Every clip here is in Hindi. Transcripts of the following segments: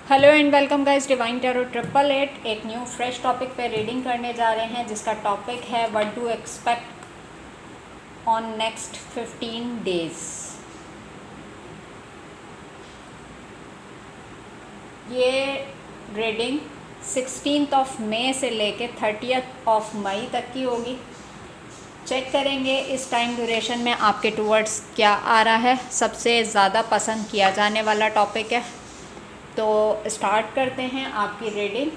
Hello and welcome guys, divine tarot 888 एक न्यू फ्रेश टॉपिक पे रीडिंग करने जा रहे हैं, जिसका टॉपिक है what do expect on next 15 days. ये रीडिंग 16 मई से लेके 30 मई तक की होगी। चेक करेंगे इस टाइम ड्यूरेशन में आपके टूवर्ड्स क्या आ रहा है। सबसे ज़्यादा पसंद किया जाने वाला टॉपिक है, तो स्टार्ट करते हैं आपकी रीडिंग।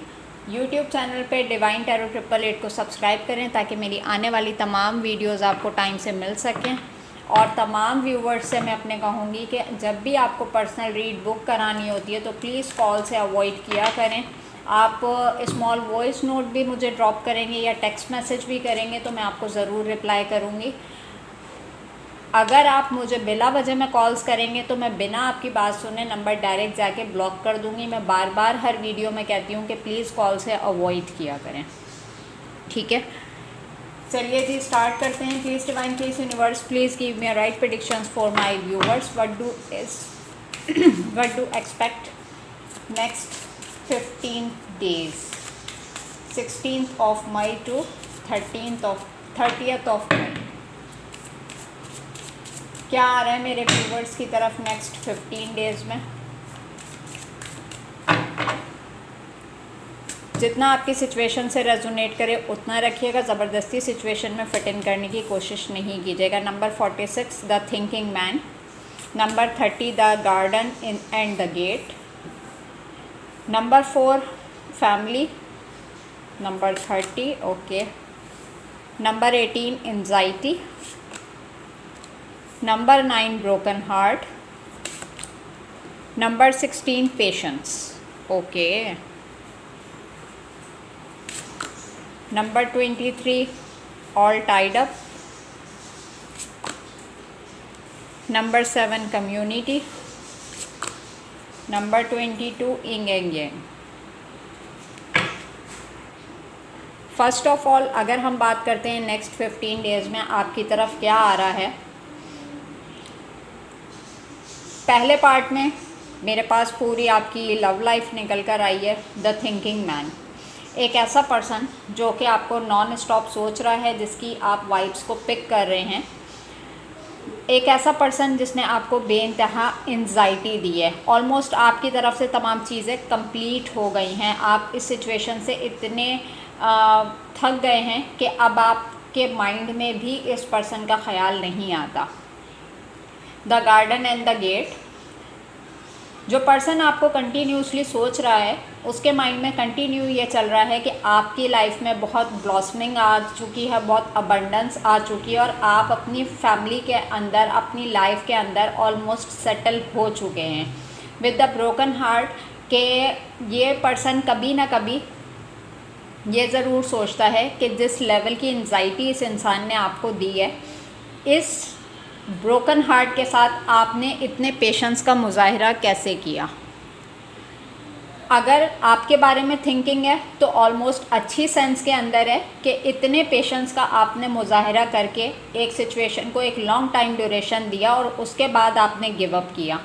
यूट्यूब चैनल पे डिवाइन टैरो 888 को सब्सक्राइब करें ताकि मेरी आने वाली तमाम वीडियोस आपको टाइम से मिल सकें। और तमाम व्यूवर्स से मैं अपने कहूँगी कि जब भी आपको पर्सनल रीड बुक करानी होती है तो प्लीज़ कॉल से अवॉइड किया करें। आप स्मॉल वॉइस नोट भी मुझे ड्रॉप करेंगे या टेक्स्ट मैसेज भी करेंगे तो मैं आपको ज़रूर रिप्लाई करूँगी। अगर आप मुझे बिला वजह में कॉल्स करेंगे तो मैं बिना आपकी बात सुने नंबर डायरेक्ट जाके ब्लॉक कर दूंगी। मैं बार बार हर वीडियो में कहती हूँ कि प्लीज़ कॉल से अवॉइड किया करें, ठीक है। चलिए जी, स्टार्ट करते हैं। Please divine please universe please give me right predictions for my viewers. What do expect next 15 days 16 May to 30 May. क्या आ रहा है मेरे व्यूवर्स की तरफ नेक्स्ट 15 डेज़ में। जितना आपकी सिचुएशन से रेजोनेट करे उतना रखिएगा, ज़बरदस्ती सिचुएशन में फिट इन करने की कोशिश नहीं कीजिएगा। Number 46 the thinking man, number 30 the garden in and the gate, number 4 family, number 30 okay, number 18 anxiety, number 9 broken heart, number 16 patience okay, number 23 all tied up, number 7 community, number 22 इंग yin yang. First of all अगर हम बात करते हैं नेक्स्ट 15 डेज़ में आपकी तरफ क्या आ रहा है। पहले पार्ट में मेरे पास पूरी आपकी लव लाइफ निकल कर आई है। द थिंकिंग मैन, एक ऐसा पर्सन जो कि आपको नॉन स्टॉप सोच रहा है, जिसकी आप वाइब्स को पिक कर रहे हैं। एक ऐसा पर्सन जिसने आपको बेइंतहा एंजाइटी दी है। ऑलमोस्ट आपकी तरफ से तमाम चीज़ें कंप्लीट हो गई हैं। आप इस सिचुएशन से इतने थक गए हैं कि अब आपके माइंड में भी इस पर्सन का ख्याल नहीं आता। The garden and the gate, जो पर्सन आपको कंटिन्यूसली सोच रहा है उसके माइंड में कंटिन्यू ये चल रहा है कि आपकी लाइफ में बहुत ब्लॉसमिंग आ चुकी है, बहुत अबंडेंस आ चुकी है और आप अपनी फैमिली के अंदर, अपनी लाइफ के अंदर ऑलमोस्ट सेटल हो चुके हैं। विद द ब्रोकन हार्ट के ये पर्सन कभी ना कभी ये ज़रूर सोचता है कि जिस लेवल की एंजाइटी इस इंसान ने आपको दी है, इस ब्रोकन हार्ट के साथ आपने इतने पेशेंस का मुजाहिरा कैसे किया। अगर आपके बारे में थिंकिंग है तो ऑलमोस्ट अच्छी सेंस के अंदर है कि इतने पेशेंस का आपने मुजाहिरा करके एक सिचुएशन को एक लॉन्ग टाइम ड्यूरेशन दिया और उसके बाद आपने गिव अप किया।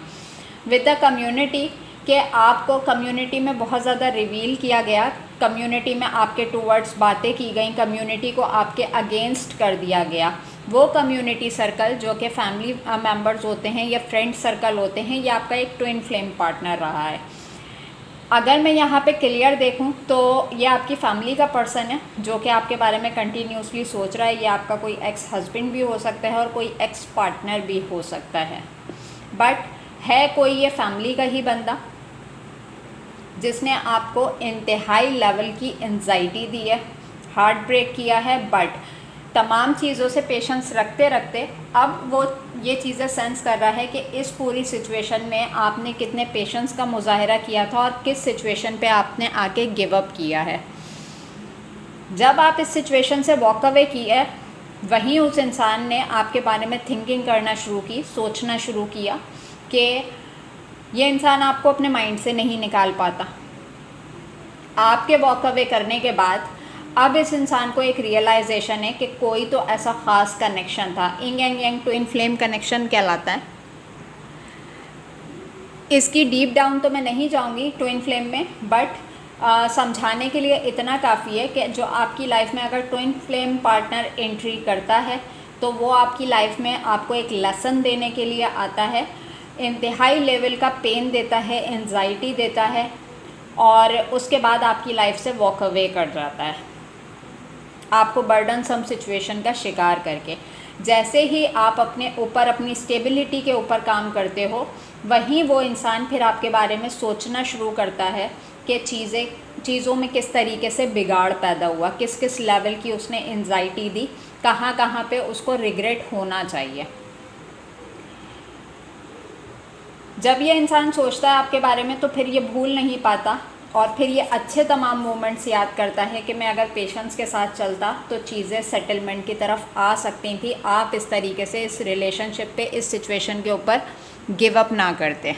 विद द कम्युनिटी कि आपको कम्युनिटी में बहुत ज़्यादा रिवील किया गया, कम्युनिटी में आपके टूवर्ड्स बातें की गई, कम्युनिटी को आपके अगेंस्ट कर दिया गया। वो कम्युनिटी सर्कल जो कि फैमिली मेम्बर्स होते हैं या फ्रेंड सर्कल होते हैं, ये आपका एक ट्विन फ्लेम पार्टनर रहा है। अगर मैं यहाँ पे क्लियर देखूँ तो ये आपकी फैमिली का पर्सन है जो कि आपके बारे में कंटिन्यूसली सोच रहा है। ये आपका कोई एक्स हस्बैंड भी हो सकता है और कोई एक्स पार्टनर भी हो सकता है, बट है कोई ये फैमिली का ही बंदा जिसने आपको इंतहाई लेवल की एंजाइटी दी है, हार्ट ब्रेक किया है। बट तमाम चीज़ों से पेशेंस रखते रखते अब वो ये चीज़ें सेंस कर रहा है कि इस पूरी सिचुएशन में आपने कितने पेशेंस का मुजाहिरा किया था और किस सिचुएशन पे आपने आके गिव अप किया है। जब आप इस सिचुएशन से वॉक अवे किए, वहीं उस इंसान ने आपके बारे में थिंकिंग करना शुरू की, सोचना शुरू किया कि ये इंसान आपको अपने माइंड से नहीं निकाल पाता। आपके वॉक अवे करने के बाद अब इस इंसान को एक रियलाइजेशन है कि कोई तो ऐसा ख़ास कनेक्शन था। इंग एंग यांग ट्विन फ्लेम कनेक्शन कहलाता है। इसकी डीप डाउन तो मैं नहीं जाऊंगी ट्विन फ्लेम में, बट समझाने के लिए इतना काफ़ी है कि जो आपकी लाइफ में अगर ट्विन फ्लेम पार्टनर एंट्री करता है तो वो आपकी लाइफ में आपको एक लेसन देने के लिए आता है, इंतहाई लेवल का पेन देता है, एंजाइटी देता है, और उसके बाद आपकी लाइफ से वॉक अवे कर जाता है आपको बर्डनसम सिचुएशन का शिकार करके। जैसे ही आप अपने ऊपर अपनी स्टेबिलिटी के ऊपर काम करते हो, वहीं वो इंसान फिर आपके बारे में सोचना शुरू करता है कि चीज़ों में किस तरीके से बिगाड़ पैदा हुआ, किस किस लेवल की उसने एंजाइटी दी, कहाँ कहाँ पे उसको रिग्रेट होना चाहिए। जब ये इंसान सोचता है आपके बारे में तो फिर ये भूल नहीं पाता, और फिर ये अच्छे तमाम मोमेंट्स याद करता है कि मैं अगर पेशेंस के साथ चलता तो चीज़ें सेटलमेंट की तरफ आ सकती थी, आप इस तरीके से इस रिलेशनशिप पे, इस सिचुएशन के ऊपर गिव अप ना करते।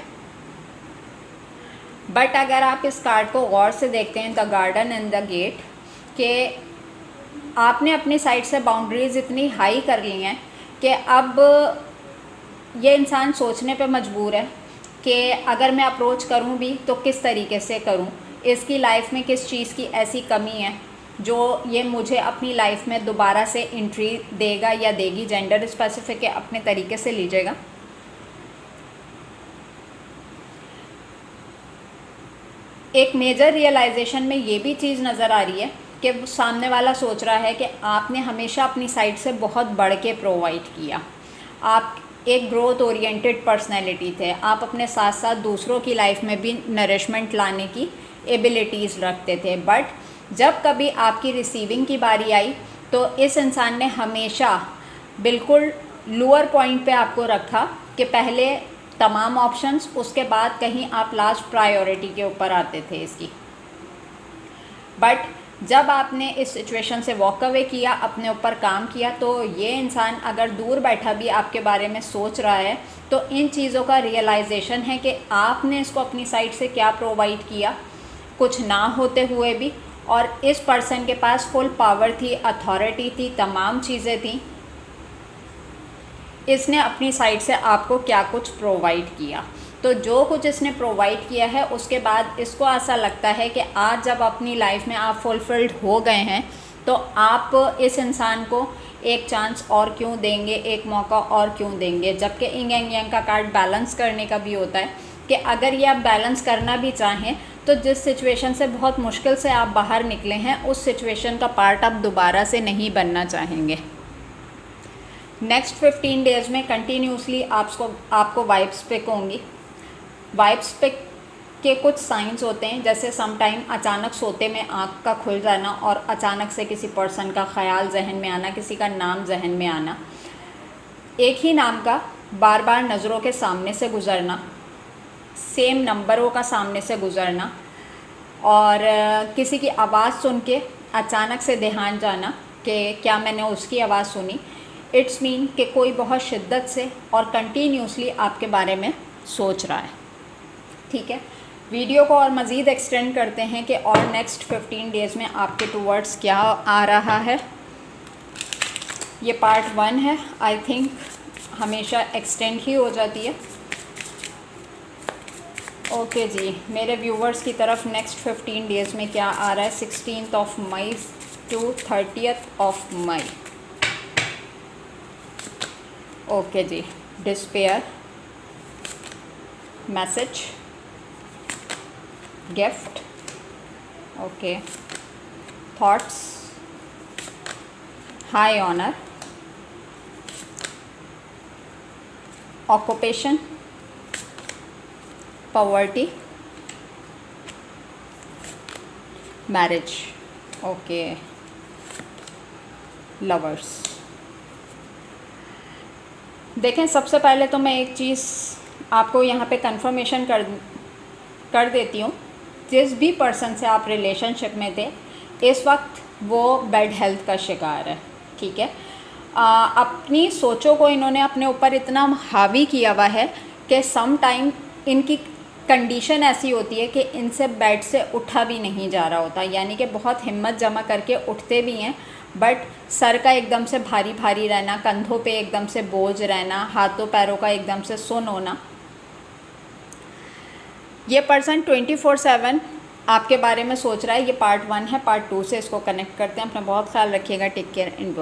बट अगर आप इस कार्ड को गौर से देखते हैं, the garden and the gate, कि आपने अपनी साइड से बाउंड्रीज़ इतनी हाई कर ली हैं कि अब ये इंसान सोचने पे मजबूर है कि अगर मैं अप्रोच करूं भी तो किस तरीके से करूं, इसकी लाइफ में किस चीज़ की ऐसी कमी है जो ये मुझे अपनी लाइफ में दोबारा से एंट्री देगा या देगी। जेंडर स्पेसिफिक है, अपने तरीके से लीजिएगा। एक मेजर रियलाइजेशन में ये भी चीज़ नज़र आ रही है कि सामने वाला सोच रहा है कि आपने हमेशा अपनी साइड से बहुत बढ़ के प्रोवाइड किया, आप एक ग्रोथ ओरिएंटेड पर्सनैलिटी थे, आप अपने साथ साथ दूसरों की लाइफ में भी नरिशमेंट लाने की एबिलिटीज़ रखते थे। बट जब कभी आपकी रिसीविंग की बारी आई तो इस इंसान ने हमेशा बिल्कुल लोअर पॉइंट पे आपको रखा कि पहले तमाम ऑप्शंस, उसके बाद कहीं आप लास्ट प्रायोरिटी के ऊपर आते थे इसकी। बट जब आपने इस सिचुएशन से वॉक अवे किया, अपने ऊपर काम किया, तो ये इंसान अगर दूर बैठा भी आपके बारे में सोच रहा है तो इन चीज़ों का रियलाइजेशन है कि आपने इसको अपनी साइड से क्या प्रोवाइड किया, कुछ ना होते हुए भी, और इस पर्सन के पास फुल पावर थी, अथॉरिटी थी, तमाम चीज़ें थी, इसने अपनी साइड से आपको क्या कुछ प्रोवाइड किया। तो जो कुछ इसने प्रोवाइड किया है उसके बाद इसको ऐसा लगता है कि आज जब अपनी लाइफ में आप फुलफिल्ड हो गए हैं तो आप इस इंसान को एक चांस और क्यों देंगे, एक मौका और क्यों देंगे। जबकि इंग एंग यांग का कार्ड बैलेंस करने का भी होता है कि अगर ये आप बैलेंस करना भी चाहें तो जिस सिचुएशन से बहुत मुश्किल से आप बाहर निकले हैं उस सिचुएशन का पार्ट आप दोबारा से नहीं बनना चाहेंगे। नेक्स्ट 15 डेज़ में कंटिन्यूसली आपको वाइब्स पिक होंगी। वाइब्स पे के कुछ साइंस होते हैं, जैसे सम टाइम अचानक सोते में आँख का खुल जाना और अचानक से किसी पर्सन का ख्याल जहन में आना, किसी का नाम जहन में आना, एक ही नाम का बार बार नज़रों के सामने से गुज़रना, सेम नंबरों का सामने से गुज़रना, और किसी की आवाज़ सुन के अचानक से ध्यान जाना कि क्या मैंने उसकी आवाज़ सुनी। इट्स मीन कि कोई बहुत शिद्दत से और कंटिन्यूसली आपके बारे में सोच रहा है। ठीक है, वीडियो को और मज़ीद एक्सटेंड करते हैं कि और नेक्स्ट 15 डेज़ में आपके टूवर्ड्स क्या आ रहा है। ये पार्ट 1 है, आई थिंक हमेशा एक्सटेंड ही हो जाती है। ओके जी, मेरे व्यूवर्स की तरफ नेक्स्ट 15 डेज़ में क्या आ रहा है 16 मई टू 30 मई। ओके जी, despair, message, gift, okay, thoughts, high honour, occupation, poverty, marriage, okay, lovers. देखें, सबसे पहले तो मैं एक चीज़ आपको यहाँ पे कंफर्मेशन कर देती हूँ। जिस भी पर्सन से आप रिलेशनशिप में थे इस वक्त वो बैड हेल्थ का शिकार है। ठीक है, अपनी सोचों को इन्होंने अपने ऊपर इतना हावी किया हुआ है कि सम टाइम इनकी कंडीशन ऐसी होती है कि इनसे बेड से उठा भी नहीं जा रहा होता, यानी कि बहुत हिम्मत जमा करके उठते भी हैं बट सर का एकदम से भारी भारी रहना, कंधों पे एकदम से बोझ रहना, हाथों पैरों का एकदम से सुन्न होना, ये पर्सन 24/7 आपके बारे में सोच रहा है। ये पार्ट 1 है। पार्ट 2 से इसको कनेक्ट करते हैं। अपना बहुत ख्याल रखिएगा। Take care and